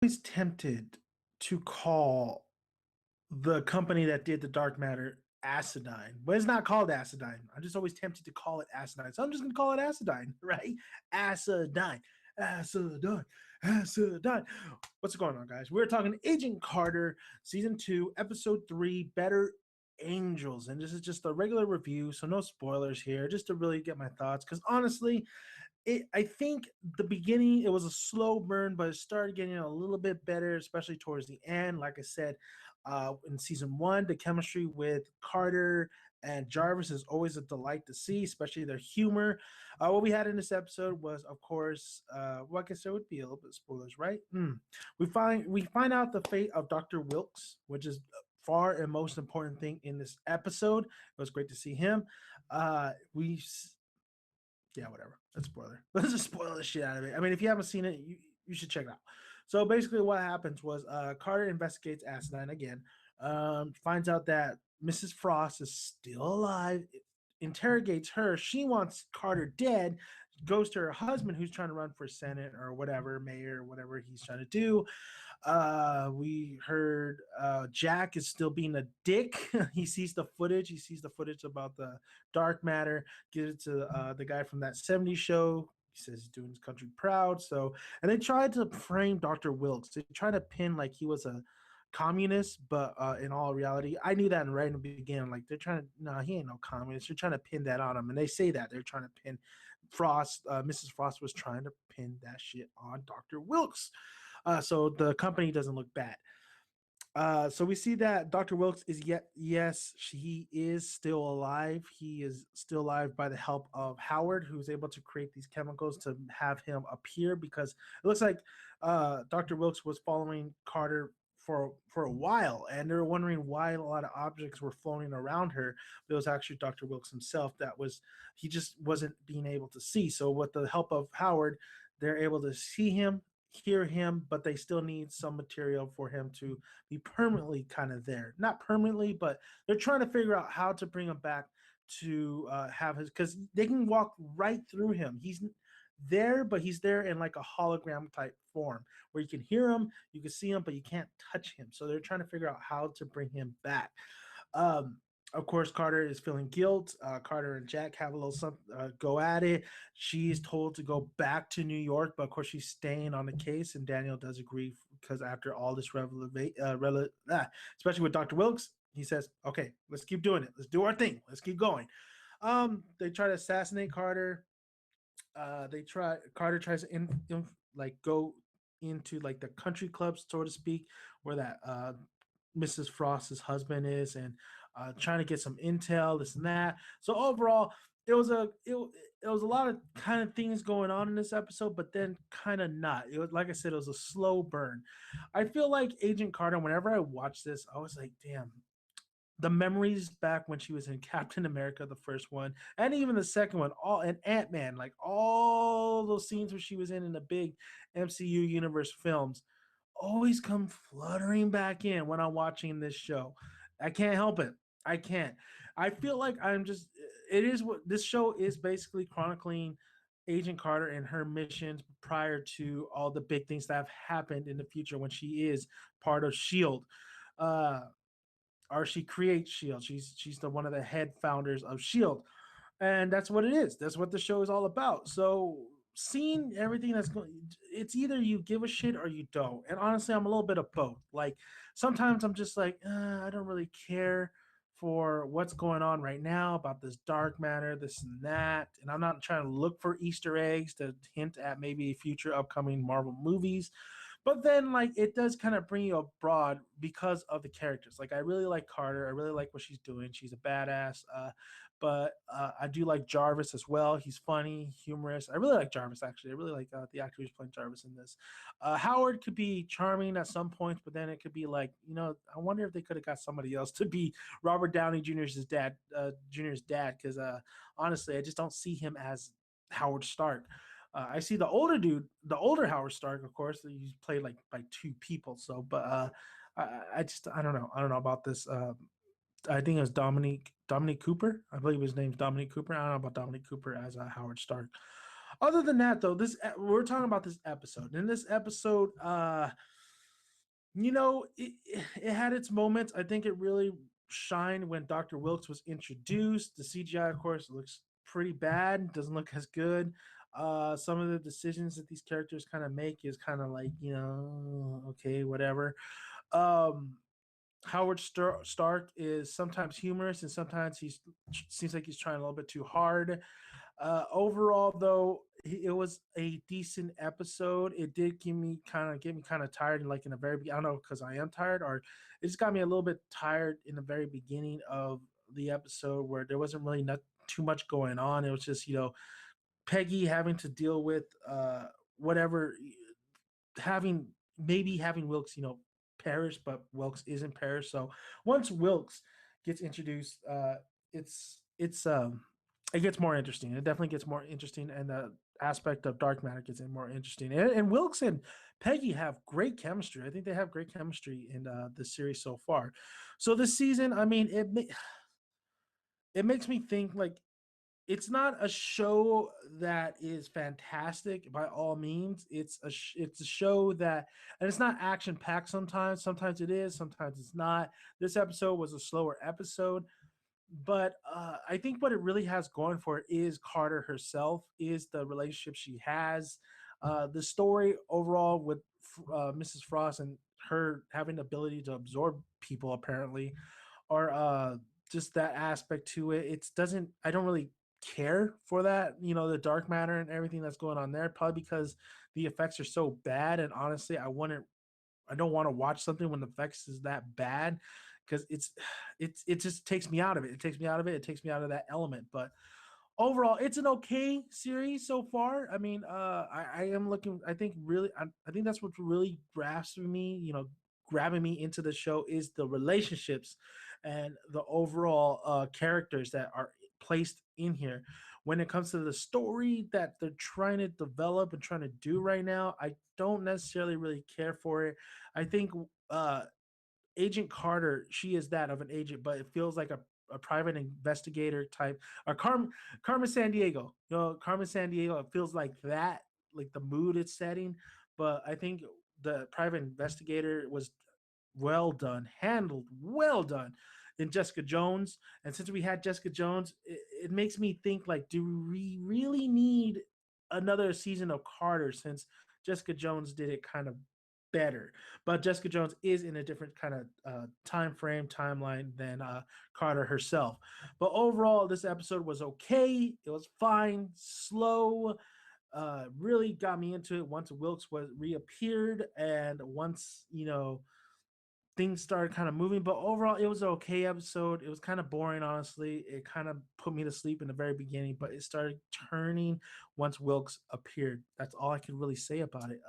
Always tempted to call the company that did the dark matter Acidine, but it's not called Acidine. I'm just always tempted to call it Acidine, so I'm just gonna call it Acidine, right? Acidine, Acidine, Acidine. What's going on, guys? We're talking Agent Carter, season 2, episode 3, Better Angels, and this is just a regular review, so no spoilers here, just to really get my thoughts. Because honestly, I think the beginning it was a slow burn, but it started getting a little bit better, especially towards the end. Like I said, in season 1, the chemistry with Carter and Jarvis is always a delight to see, especially their humor. What we had in this episode was, of course, well, I guess there would be a little bit of spoilers, right? We find out the fate of Dr. Wilks, which is far and most important thing in this episode. It was great to see him. We Yeah, whatever. That's a spoiler. Let's just spoil the shit out of it. I mean, if you haven't seen it, you should check it out. So basically, what happens was Carter investigates Acidine again, finds out that Mrs. Frost is still alive, interrogates her. She wants Carter dead, goes to her husband who's trying to run for Senate or whatever, mayor, whatever he's trying to do. We heard Jack is still being a dick. He sees the footage. He sees the footage about the dark matter. Gives it to the guy from that '70s show. He says he's doing his country proud. So, and they tried to frame Dr. Wilks. They tried to pin like he was a communist, but in all reality, I knew that right in the beginning. Like they're trying to, no, he ain't no communist. They're trying to pin that on him, and they say that they're trying to pin Frost. Mrs. Frost was trying to pin that shit on Dr. Wilks, so the company doesn't look bad. So we see that Dr. Wilks is yes, he is still alive. He is still alive by the help of Howard, who's able to create these chemicals to have him appear. Because it looks like Dr. Wilks was following Carter for a while, and they're wondering why a lot of objects were floating around her. But it was actually Dr. Wilks himself he just wasn't being able to see. So with the help of Howard, they're able to see him, hear him, but they still need some material for him to be permanently kind of there. Not permanently, but they're trying to figure out how to bring him back to have his, because they can walk right through him. He's there, but he's there in like a hologram type form where you can hear him, you can see him, but you can't touch him. So they're trying to figure out how to bring him back. Of course, Carter is feeling guilt. Carter and Jack have a little go at it. She's told to go back to New York, but of course she's staying on the case, and Daniel does agree because after all this especially with Dr. Wilks, he says, "Okay, let's keep doing it. Let's do our thing. Let's keep going." They try to assassinate Carter. Carter tries to like go into like the country clubs, so to speak, where that Mrs. Frost's husband is, and trying to get some intel, this and that. So overall, it was a lot of kind of things going on in this episode, but then kind of not. It was, like I said, it was a slow burn. I feel like Agent Carter. Whenever I watched this, I was like, damn, the memories back when she was in Captain America, the first one, and even the second one, all and Ant-Man, like all those scenes where she was in the big MCU universe films, always come fluttering back in when I'm watching this show. I can't help it. I can't. I feel like I'm just. It is what this show is basically chronicling Agent Carter and her missions prior to all the big things that have happened in the future when she is part of Shield. Uh, or she creates Shield. She's the one of the head founders of Shield, and that's what it is. That's what the show is all about. So seeing everything that's going, it's either you give a shit or you don't. And honestly, I'm a little bit of both. Like sometimes I'm just like, I don't really care for what's going on right now about this dark matter, this and that. And I'm not trying to look for Easter eggs to hint at maybe future upcoming Marvel movies. But then, like, it does kind of bring you abroad because of the characters. Like, I really like Carter. I really like what she's doing. She's a badass. But I do like Jarvis as well. He's funny, humorous. I really like Jarvis, actually. I really like the actor who's playing Jarvis in this. Howard could be charming at some points, but then it could be like, I wonder if they could have got somebody else to be Robert Downey Jr.'s dad, because honestly, I just don't see him as Howard Stark. I see the older dude, the older Howard Stark, of course. He's played like by two people. So, but I don't know. I don't know about this. I think it was Dominic Cooper. I believe his name's Dominic Cooper. I don't know about Dominic Cooper as Howard Stark. Other than that, though, this we're talking about this episode. In this episode, it had its moments. I think it really shined when Dr. Wilks was introduced. The CGI, of course, looks pretty bad. Doesn't look as good. Some of the decisions that these characters kind of make is kind of like, okay, whatever. Um, Howard Stark is sometimes humorous and sometimes he's seems like he's trying a little bit too hard. Overall, though, it was a decent episode. It did get me kind of tired, like in the very I don't know because I am tired, or it just got me a little bit tired in the very beginning of the episode where there wasn't really not too much going on. It was just Peggy having to deal with whatever having maybe having Wilks, perish, but Wilks isn't perish. So once Wilks gets introduced, it's it gets more interesting. It definitely gets more interesting, and the aspect of dark matter gets more interesting. And Wilks and Peggy have great chemistry. I think they have great chemistry in the series so far. So this season, I mean, it makes me think like it's not a show that is fantastic by all means. It's a show that, and it's not action packed sometimes. Sometimes it is, sometimes it's not. This episode was a slower episode, but I think what it really has going for it is Carter herself, is the relationship she has, the story overall with Mrs. Frost and her having the ability to absorb people apparently, or just that aspect to it. It doesn't. I don't really care for that. The dark matter and everything that's going on there. Probably because the effects are so bad, and honestly, I don't want to watch something when the effects is that bad because it just takes me out of it. It takes me out of it. It takes me out of that element. But overall, it's an okay series so far. I mean, I am looking. I think really, I think that's what really grabs me. Grabbing me into the show is the relationships and the overall characters that are placed in here. When it comes to the story that they're trying to develop and trying to do right now, I don't necessarily really care for it. I think Agent Carter, she is that of an agent, but it feels like a private investigator type, or Carmen San Diego. Carmen San Diego, it feels like that, like the mood it's setting. But I think the private investigator was well done, handled well done in Jessica Jones. And since we had Jessica Jones, it makes me think like, do we really need another season of Carter since Jessica Jones did it kind of better? But Jessica Jones is in a different kind of time frame, timeline than Carter herself. But overall, this episode was okay. It was fine, slow. Really got me into it once Wilks was reappeared, and once things started kind of moving. But overall, it was an okay episode. It was kind of boring, honestly. It kind of put me to sleep in the very beginning, but it started turning once Wilks appeared. That's all I can really say about it.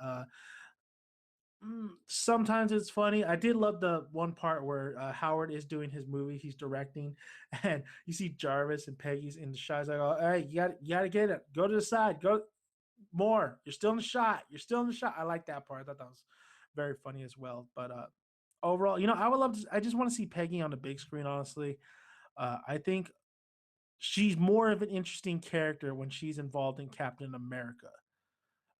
Sometimes it's funny. I did love the one part where Howard is doing his movie. He's directing, and you see Jarvis and Peggy's in the shot. He's like, "Oh, hey, you got to get it. Go to the side. Go more. You're still in the shot. You're still in the shot." I like that part. I thought that was very funny as well. But overall, I would love to. I just want to see Peggy on the big screen. Honestly, I think she's more of an interesting character when she's involved in Captain America.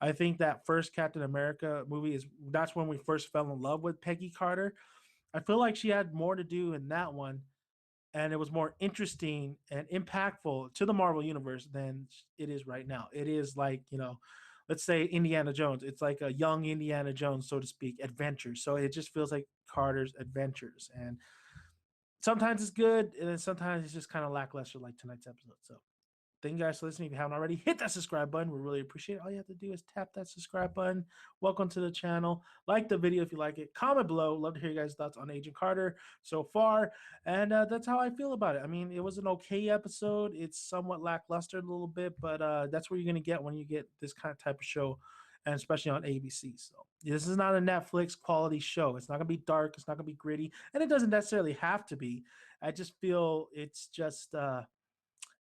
I think that first Captain America movie that's when we first fell in love with Peggy Carter. I feel like she had more to do in that one, and it was more interesting and impactful to the Marvel universe than it is right now. It is like, let's say Indiana Jones. It's like a young Indiana Jones, so to speak, adventure. So it just feels like Carter's adventures. And sometimes it's good, and then sometimes it's just kind of lackluster, like tonight's episode. So thank you guys for listening. If you haven't already, hit that subscribe button. We really appreciate it. All you have to do is tap that subscribe button. Welcome to the channel. Like the video if you like it. Comment below. Love to hear you guys' thoughts on Agent Carter so far. And that's how I feel about it. I mean, it was an okay episode. It's somewhat lackluster a little bit, but that's what you're going to get when you get this kind of type of show, and especially on ABC. So this is not a Netflix quality show. It's not going to be dark. It's not going to be gritty. And it doesn't necessarily have to be. I just feel it's just...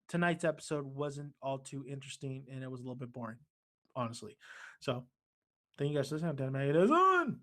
tonight's episode wasn't all too interesting and it was a little bit boring, honestly. So thank you guys for listening. I'm Dan. It is on.